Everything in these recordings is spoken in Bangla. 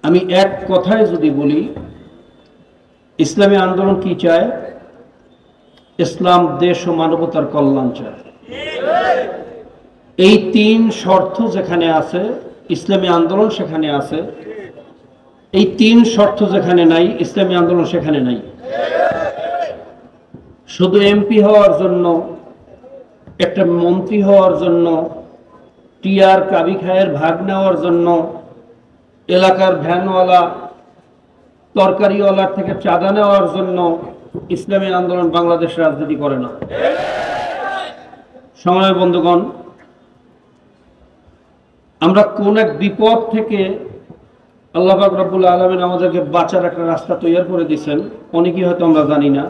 আমি এক কথায় যদি বলি, ইসলামী আন্দোলন কি চায়? ইসলাম দেশ ও মানবতার কল্যাণ চায়। এই তিন শর্ত যেখানে আছে, ইসলামী আন্দোলন সেখানে আছে। এই তিন শর্ত যেখানে নাই, ইসলামী আন্দোলন সেখানে নাই। শুধু এমপি হওয়ার জন্য, একটা মন্ত্রী হওয়ার জন্য, টিআর কাবি খায়ের ভাগ নেওয়ার জন্য, এলাকার ভ্যানওয়ালা তরকারিওয়ালার থেকে চাঁদা নেওয়ার জন্য ইসলামী আন্দোলন বাংলাদেশ রাজনীতি করে না। সংগ্রামী বন্ধুগণ, আমরা কোন এক বিপদ থেকে আল্লাহ পাক রব্বুল আলামিন আমাদেরকে বাঁচার একটা রাস্তা তৈরি করে দিয়েছেন, অনেকেই হয়তো আমরা জানি না।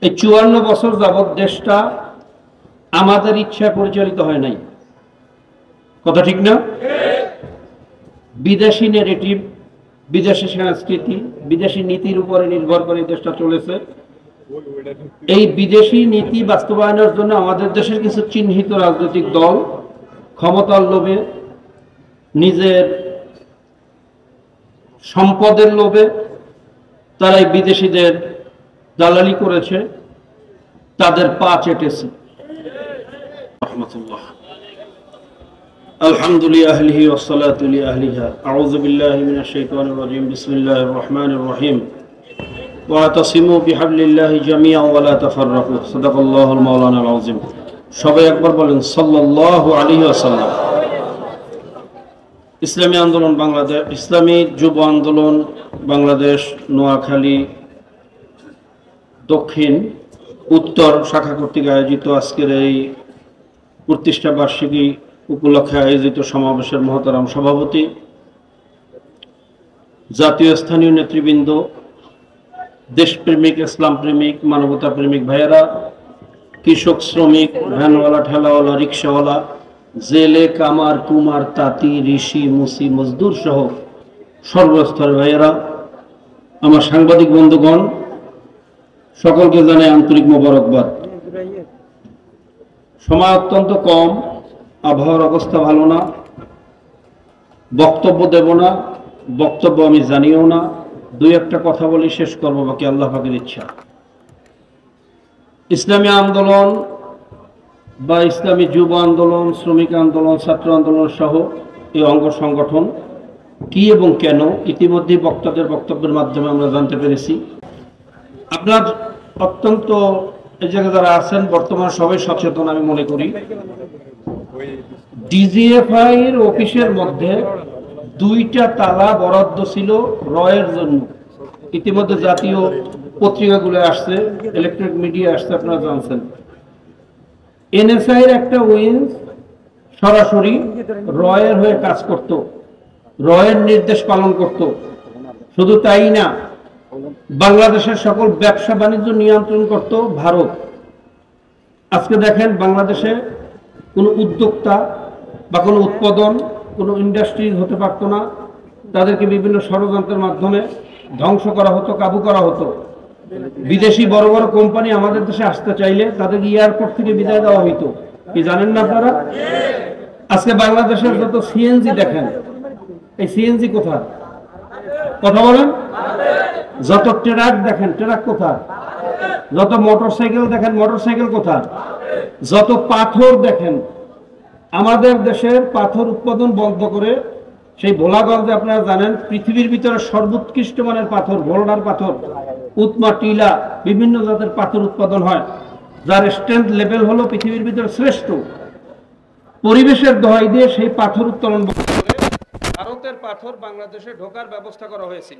এই 54 বছর যাবৎ দেশটা আমাদের ইচ্ছা পরিচালিত হয় নাই, কথা ঠিক না? বিদেশি নেগেটিভ, বিদেশি সংস্কৃতি, বিদেশি নীতির উপরে নির্ভর করে দেশটা চলেছে। এই বিদেশি নীতি বাস্তবায়নের জন্য আমাদের দেশের কিছু চিহ্নিত রাজনৈতিক দল ক্ষমতার লোভে, নিজের সম্পদের লোভে তারা এই বিদেশিদের দালালি করেছে, তাদের পা চেটেছে। রহমাতুল্লাহ। আলহামদুলিল্লাহ ওয়াসসালাতু লিআহলিহা। আউযু বিল্লাহি মিনাশ শাইতানির রাজীম। বিসমিল্লাহির রহমানির রহিম। ওয়াতাসিমু বিহাবলিল্লাহি জামিআন ওয়া লা তাফাররাকু। সাদাকাল্লাহুল মাওলানাল আযীম। সবাই একবার বলেন সাল্লাল্লাহু আলাইহি ওয়াসাল্লাম। ইসলামী আন্দোলন বাংলাদেশ, ইসলামী যুব আন্দোলন বাংলাদেশ নোয়াখালী দক্ষিণ উত্তর শাখা কর্তৃক আয়োজিত আজকের এই প্রতিষ্ঠা বার্ষিকী উপলক্ষে আয়োজিত সমাবেশের মহতারাম সভাপতি, জাতীয় স্থানীয় নেতৃবৃন্দ, দেশপ্রেমিক, ইসলাম প্রেমিক, মানবতা প্রেমিক ভাইয়েরা, কৃষক, শ্রমিক, ভ্যানওয়ালা, ঠেলাওয়ালা, রিক্সাওয়ালা, জেলে, কামার, কুমার, তাঁতি, ঋষি, মুসি, মজদুর সহ সর্বস্তরের ভাইয়েরা, আমার সাংবাদিক বন্ধুগণ, সকলকে জানাই আন্তরিক মোবারকবাদ। সময় অত্যন্ত কম, আবহাওয়ার অবস্থা ভালো না, বক্তব্য দেব না, বক্তব্য আমি জানিও না, দুই একটা কথা বলি শেষ করবো, বাকি আল্লাহ পাকের ইচ্ছা। ইসলামী আন্দোলন বা ইসলামী যুব আন্দোলন, শ্রমিক আন্দোলন, ছাত্র আন্দোলন সহ এই অঙ্গ সংগঠন কি এবং কেন ইতিমধ্যে বক্তাদের বক্তব্যের মাধ্যমে আমরা জানতে পেরেছি। আপনার অত্যন্ত এই জায়গায় যারা আছেন বর্তমানে সবাই সচেতন আমি মনে করি। ডিজিএফআই এর অফিসের মধ্যে 2টা তালা বরাদ্দ ছিল রয়ের জন্য। ইতিমধ্যে জাতীয় পত্রিকাগুলো আসছে, ইলেকট্রনিক মিডিয়া আসছে, আপনারা জানছেন। এনএসআই এর একটা উইংস সরাসরি রয়ের হয়ে কাজ করত, রয়ের নির্দেশ পালন করত। শুধু তাই না, বাংলাদেশের সকল ব্যবসা বাণিজ্য নিয়ন্ত্রণ করত ভারত। আজকে দেখেন বাংলাদেশে কোনো উদ্যোক্তা বা কোনো উৎপাদন, কোনো ইন্ডাস্ট্রি হতে পারত না, তাদেরকে বিভিন্ন ষড়যন্ত্রের মাধ্যমে ধ্বংস করা হতো, কাবু করা হতো। বিদেশি বড় বড় কোম্পানি আমাদের দেশে আসতে চাইলে তাদের এয়ারপোর্ট থেকে বিদায় দেওয়া হইতো। কি জানেন না আপনারা? আজকে বাংলাদেশের যত সিএনজি দেখেন, এই সিএনজি কোথায়? কথা বলেন। যত ট্রাক দেখেন, ট্রাক কোথায়? যত মোটরসাইকেল দেখেন, মোটরসাইকেল কোথায়? যত পাথর দেখেন, আমাদের দেশের পাথর উৎপাদন বন্ধ করে সেই ভোলাগঞ্জে আপনারা জানেন পৃথিবীর ভিতরে সর্বোৎকৃষ্ট মানের পাথর, ভোল্ডার পাথর, উৎমা, টিলা, বিভিন্ন জাতের পাথর উৎপাদন হয়, যার স্ট্রেংথ লেভেল হলো পৃথিবীর ভিতরে শ্রেষ্ঠ। পরিবেশের দোহাই দিয়ে সেই পাথর উত্তোলন করে ভারতের পাথর বাংলাদেশে ঢোকার ব্যবস্থা করা হয়েছিল।